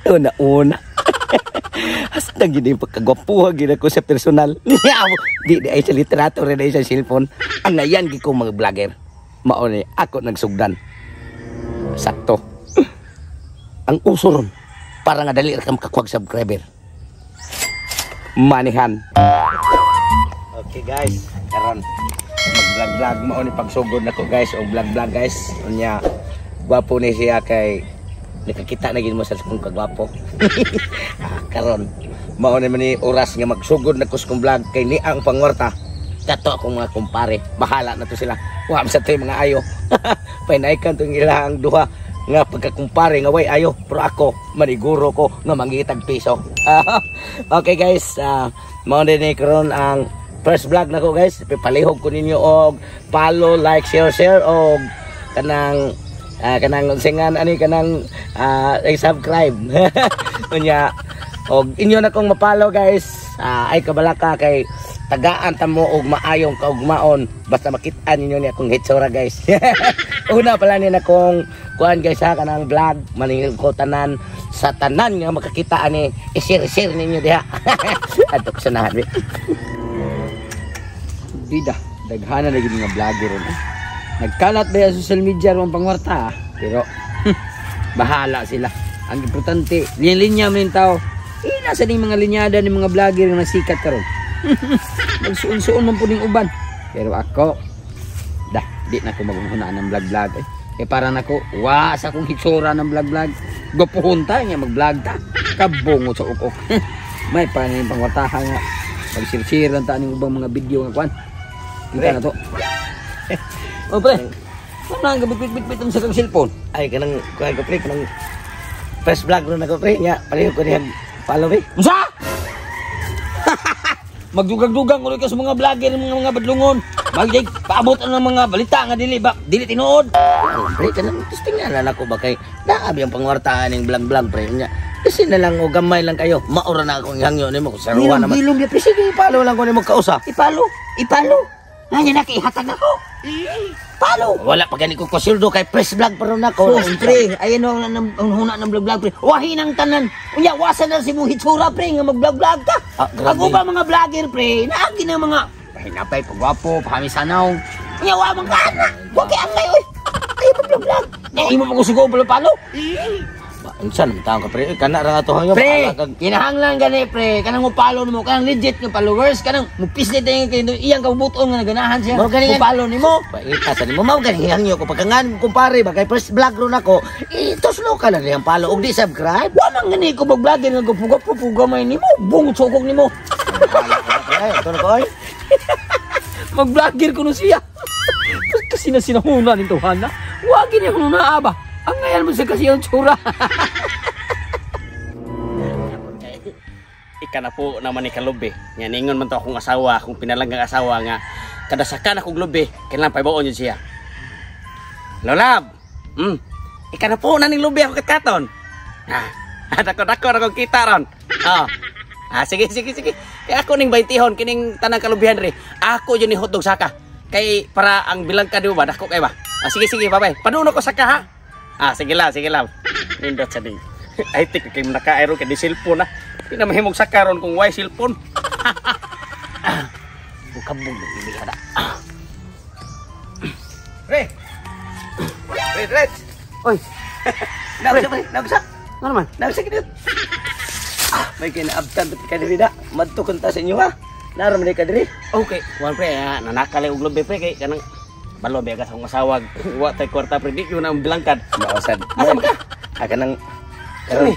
Una-una. Asa na gini pagkagwapuha gina ko sa personal. Di ay sa literato rin ay sa cellphone. Ang nayan gi ko mga vlogger. Mao ni ako nagsugdan. Sakto. Ang uso ron para nga dali ra ka makakuha subscriber. Manihan. Okay guys, karon mag-vlog mao ni pagsugod nako guys o vlog guys. Unya gwapo ni siya kay nakakita na gid mo sa kung kagwapo. Karon mao naman ni oras nga magsugod na kung vlog kay ni ang pangwarta. Kato akong mga kumpare, bahala na to sila. Wa sa tay mga ayo. Painaikan tong ilang duha nga pagkakumpare nga way ayo, pero ako maniguro ko nga mangitag piso. Okay guys, mao ni karon ang first vlog nako guys. Palihog ko ninyo og follow, like, share og kanang singan ani kanang subscribe. Unya og inyo na kong mapalo guys. Ay kabalaka kay tagaan ta mo og maayong kaugmaon basta makita ninyo ni akong hitsura guys. Una pala ni na kong kuan guys ha kanang vlog maningil ko tanan sa tanan nga makakita ani i-share ninyo diha. Adto ko sanahan. Bida daghana na gid nga vlogger ron. Nagkalat ba sa social media ron pangwarta pero bahala sila. Ang importante linya-linya man tao. Nasa ning mga linyada ni mga vlogger nga nasikat karon. Magsuon-suon man puning uban. Pero ako di na ko maghunaan ng vlog eh para nako sa akong hitsura ng vlog gopuhon ta nga mag-vlog ta kabungo sa ukok. May paning pangwartahan nga mag-share lang ta ning ubang mga video nga kwan. Kita na to. Oh pre, ano ang gabit-bit sa kang cellphone? Ay kanang kuha ko pre kanang first vlog ron ako pre nya palihog ko dihan follow eh. Unsa? Magdugang-dugang ulit ka sa mga vlogger mga badlungon. Magdig paabot ang mga balita nga dili tinuod. Pre kanang testingan na ako ba kay naabi ang pangwartaan ning vlog pre nya. Kasi na lang o gamay lang kayo. Maura na akong hangyo nimo ko sa ruwa naman. Bilong di pre sige ipalo lang ko nimo kausa. Ipalo. Nandiyan na ihatag ako. Palo. Wala pa gani ko kasuldo kay press vlog pero nako. Pre, ayan ang huna ng vlog pre. Wahi nang tanan. Unya wasan na si mo hitsura pre nga mag-vlog ka. Ako ba mga vlogger pre? Naagi na mga hinapay pagwapo, pamisanaw. Unya wa man ka. Wa kay angay oy. Ay mag-vlog. Imo pa ko sigo palo. Unsan taong ka pre kana ra ato hangyo pre kinahanglan gani pre kanang mo follow nimo kanang legit nga followers kanang mo pislit kay iyang kabuton nga naganahan siya mo follow nimo paita sa nimo mao gani hangyo ko pagkangan kumpare ba kay first vlog ron ako ituslo ka na riyang follow og di subscribe wa man gani ko mag-vlogger nga puga may nimo bungot sokog nimo to na koy mag-vlogger kuno siya kasi na sinahuna nito hana wa gini huna aba. Ang ngayon mo siya kasi yung tsura. Ika na po naman ni kalubi. Yan, ingon man to akong asawa, akong pinalanggang asawa nga. Kadasakan akong lubi, kailangan paibaon yun siya. Lolab! Ika na po na ning lubi ako katkaton. Dako akong kita ron. Sige. Kaya ako ning baitihon, kining tanang kalubihan rin. Ako yun ni hotdog saka. Kay para ang bilang ka di ba, dako kayo ba? Sige, babay. Panuno ko saka ha? Sige lang. Nindot sa ding. Ay, tik, kay naka-aero ka di cellphone na. Hindi na mahimog sa karon kung why cellphone. Bukabog na ibig hada. Pre! Oy! Nagsa! Ano naman? Nagsa ka dito. May kinaabtan ba't ka diri na? Madtukon ta sa inyo ha? Naramali ka diri? Okay. Juan pre, nanakali og lobe pre kay kanang balo biya sa akong asawag. Wa tay kwarta pre di yun ang bilangkad. Maosan. Asa ka? Kanang karon.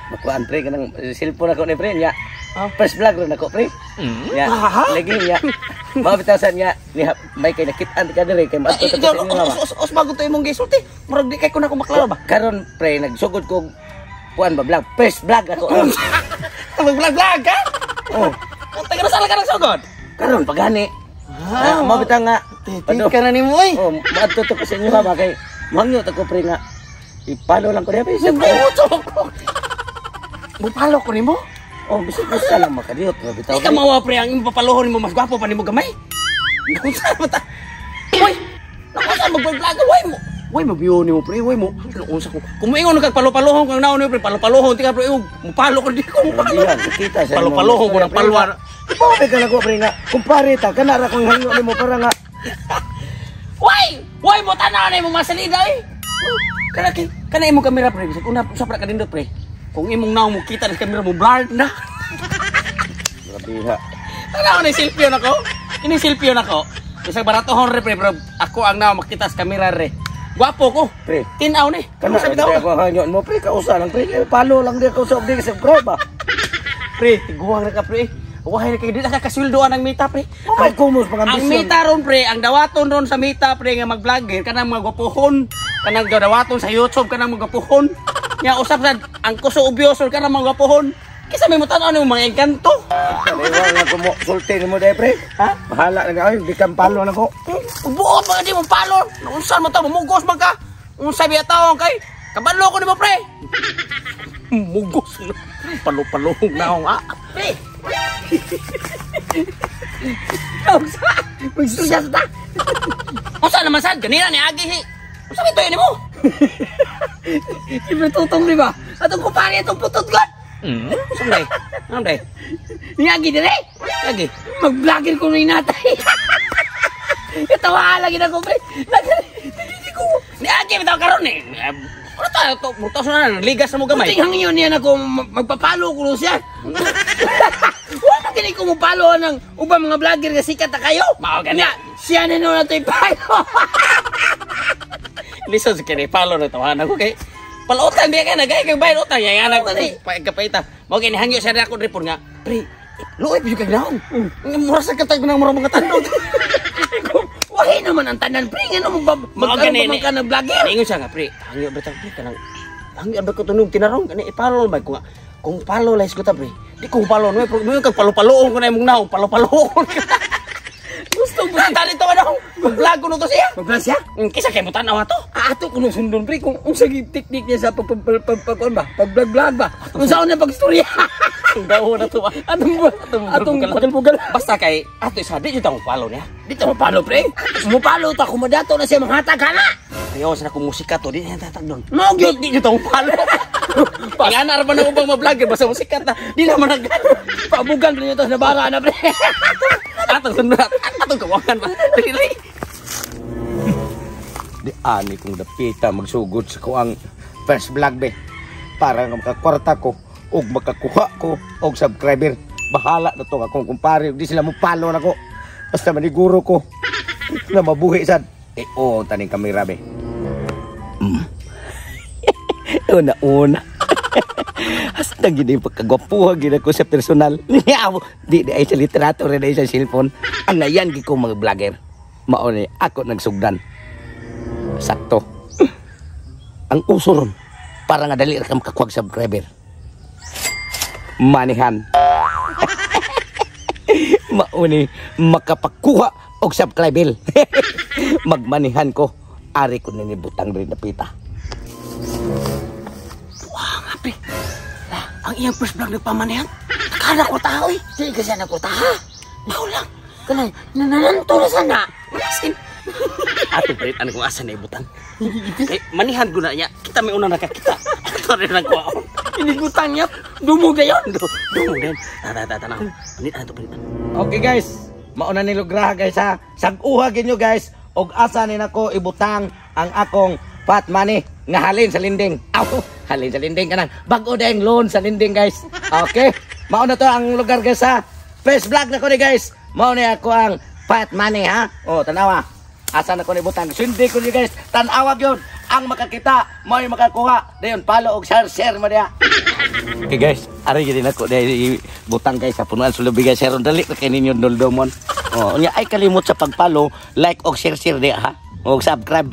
Makuan pre kanang cellphone ako ni pre nya. First vlog ron ako pre. Ya. Lagi ya. Mabitasan nya ni may kay nakitaan ka diri kay maadto ta sa inyo. Os bago to imong gisulti. Murag di kay ko na ko maklaro ba. Karon pre nagsugod ko kuan ba vlog. First vlog ako. Vlog ka? Oh. Taga na sala ka nagsugod. Karon pagani. Mabita nga. Titik ka na ni mo eh. Maadto to kasi nyo ba kay mangyo ta ko pre nga. Ipalo lang ko niya. Bupalo ko ni mo? Bisig ka lang makadiyot. Ika mawa pre, ang ipapalohon mo mas gwapo pa ni mo gamay. Nakunsa mata. Uy! Nakunsa mag-vlog. Way mabiyo ni mo pre, way mo. Unsa ko. Kung moingon kag palo-palohon kung naon ni pre, palo-palohon tika pre, mupalo ko di ko. Kita sa Palo-palohon ko ng palwa. Pabe ka nako pre nga. Kumpare ta kana ra kong hango nimo para nga. Way mo tanaw na mo masalida eh. Kana imong kamera pre, una sa pra kadindot pre. Kung imong naw mo kita sa kamera mo blurred na. Grabe ha. Tanaw ni selfie nako. Kini selfie nako. Isang baratohon re pre, bro. Ako ang naw makita sa kamera re. Gwapo ko. Pre. Tinaw ni. Kana sa bitaw ko hanyo mo pre kausa lang pre. Palo lang di ko sa di subscribe ba. Pre, tiguang na ka pre. Wahay na kayo dito sa kasuldoan ng mita pre. May kumos pang Ang mita ron pre, ang dawaton ron sa mita pre nga mag-vlogger kanang mga gwapuhon, kanang dawaton sa YouTube kanang mga gwapuhon. Nya usap sa ang kuso obyoso kanang mga gwapuhon. Kisa may mutan ano mga engkanto. Iwan na ko mo sulti mo dai pre. Ha? Bahala na ay di kan palo na ko. Buot mga di mo palo. Unsa mo ta mugos man ka? Unsa biya taon kay? Kabalo ko nimo pre. Mugos. Palo-palo na akong pre. Unsa? Magsuya sa ta. Unsa naman sad kanina ni agi si. Unsa bitoy nimo? Ibe tutong di ba? Atong kupari atong putot god. Sunday. Sunday. Niagi dire. Lagi. Mag-vlogger ko ni natay. Katawa lagi na ko pre. Hindi ko. Niagi bitaw karon ni. Ano tayo to? Mutos na ligas sa mo gamay. Tingnan niyo niyan ako magpapalo ko siya. Wala kini ko mo palo ng ubang mga vlogger nga sikat na kayo. Mao gani. Siya na no na to'y palo. Listen sa kini follow na tawanan ko kay palautan biya ka na gay kag bayad utang yang anak ko pagkapaita. Mao kini hangyo sa ako report nga pre. Luoy biyo kag naon. Mura sa katag nang mura mga tandog. Wahi naman ang tanan pre ngano mo magkaroon ka ng vlogger. Ingon siya nga pre. Hangyo ba pre kanang hangyo ba ko tunog tinarong kani ipalo ba ko kung palo lais ko ta pre. Di ko palo no kag palo-paloon ko na imong naon palo-paloon. Gusto mo tani to ano? Vlog ko no to siya. Mag-vlog siya? Kisa kay mo tanaw ato. Ato ko no sundon pre kung unsa gi teknik niya sa pag-vlog ba. Unsa na pagstorya. Daw na to. Atong pugal-pugal. Basta kay ato isa di jud palo niya. Dito mo palo pre. Mo palo ta kumadato na siya manghatag kana. Ayaw sa akong musika to di na tatag doon. No gyud Di jud palo. Ingana ra man ang ubang vlogger basta musikat na. Di naman nag pabugan niyo to na bara na pre. Atong sunod. Atong kawangan ba. Dili. Di ani kong dapita magsugod sa kuang first vlog be para nga makakwarta ko ug makakuha ko og subscriber. Bahala na to akong kumpare di sila mo follow nako. Basta maniguro ko na mabuhi sad. Taning kamera be. Una. Hasta gini pagkagwapuha gina ko sa personal. Di ay sa literato rin ay sa cellphone. Ang nayan gi ko mga vlogger. Mao ni ako nagsugdan. Sakto. Ang uso ron para nga dali ra ka makakuha subscriber. Manihan. Mao ni makapakuha og subscriber. Magmanihan ko. Ari ko ninibutang rin na pita. Ngapi. Ang iyang first vlog nagpamanihan. Nakana ko tao eh. Di kasi na ko taha. Mao lang. Kanay, nananto na sana. Asin. Ato pre ano kung asa na ibutang. Kay manihan ko na niya. Kita may unang nakakita. Ato rin ang kuwaon. Inibutang niya. Dumog na yun. Dumong din. Tanaw. Panitan to panitan. Okay guys, mauna ni lugra guys ha. Sag-uha ginyo guys og asa ni nako ibutang ang akong pot money nga halin sa linding. Aw, halin sa linding kanang bag-o deng loan sa linding guys. Okay? Mauna to ang lugar guys ha. First vlog na ko ni guys. Mauna ako ang pot money ha. Oh, tanawa. Asa na ko ni butang. Sindi ko ni guys. Tanawa gyud ang makakita, mo makakuha. Dayon follow og share mo dia. Okay guys, ari gid nako dai butang guys sa punuan sulubi guys share dali kay ninyo doldomon. Oh, nya ay kalimot sa pag-follow, like og share dia ha. Og subscribe.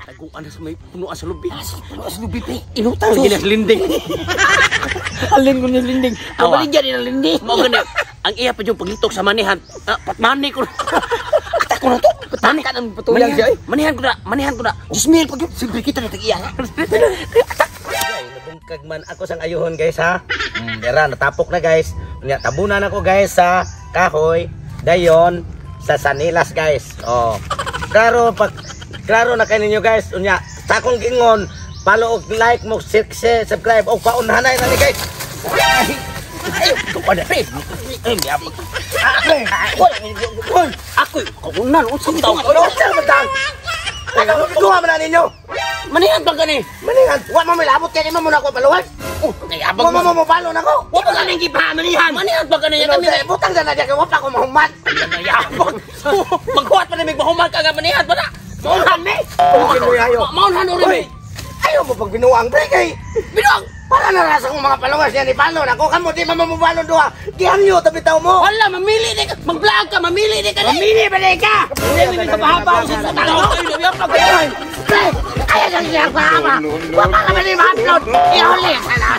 Taguan sa may punuan sa lubi. Punuan sa lubi pre. Inutang gid sa linding. Alin ko ni linding. Kabaligyan ni linding. Mao gani. Ang iya pa yung paglitok sa manihan. Patmani ko. Kita ko na to. Patmani ka nang patuyang siya. Manihan ko na. Ismail pag yun. Siyempre kita na tag-iya. Nabungkag man ako sang ayuhon guys ha. Dera natapok na guys. Nya tabunan ako guys sa kahoy. Dayon sa sanilas guys. Oh. Karo pag klaro na kay ninyo guys. Unya, sa akong gingon, follow og like mo, share, subscribe og paunhanay na ni guys. Ay, kupada pre. Ay, miyap. Ako, kaunan, unsang tao. Ano sa matang? Duha man na ninyo. Manihan ba gani? Maningan, wa mo milabot kay mo muna ko paluwas. Kay abang Mo palo na ko. Wa ba ganing gipa manihan? Manihan ba gani kami? Butang na diya kay wa pa ko mahuman. Yabang. Magkuhat pa ni magbahuman ka nga manihan ba na? Maunhan ni. Ayo. Maunhan uri mi. Ayaw mo pag binuang pre kay. Binuang. Para narasa kong mga paluwas yan, ipalo na ko. Kamo di mamamubalo doha. Gihanyo, tabitaw mo. Wala, mamili di ka. Mag-vlog ka, mamili di ka. Mamili ba na ka? Hindi, may kapahabaw sa tao. Pre, ayaw na siya pahaba. Wala ka ba na i-upload? Ihuli ka na.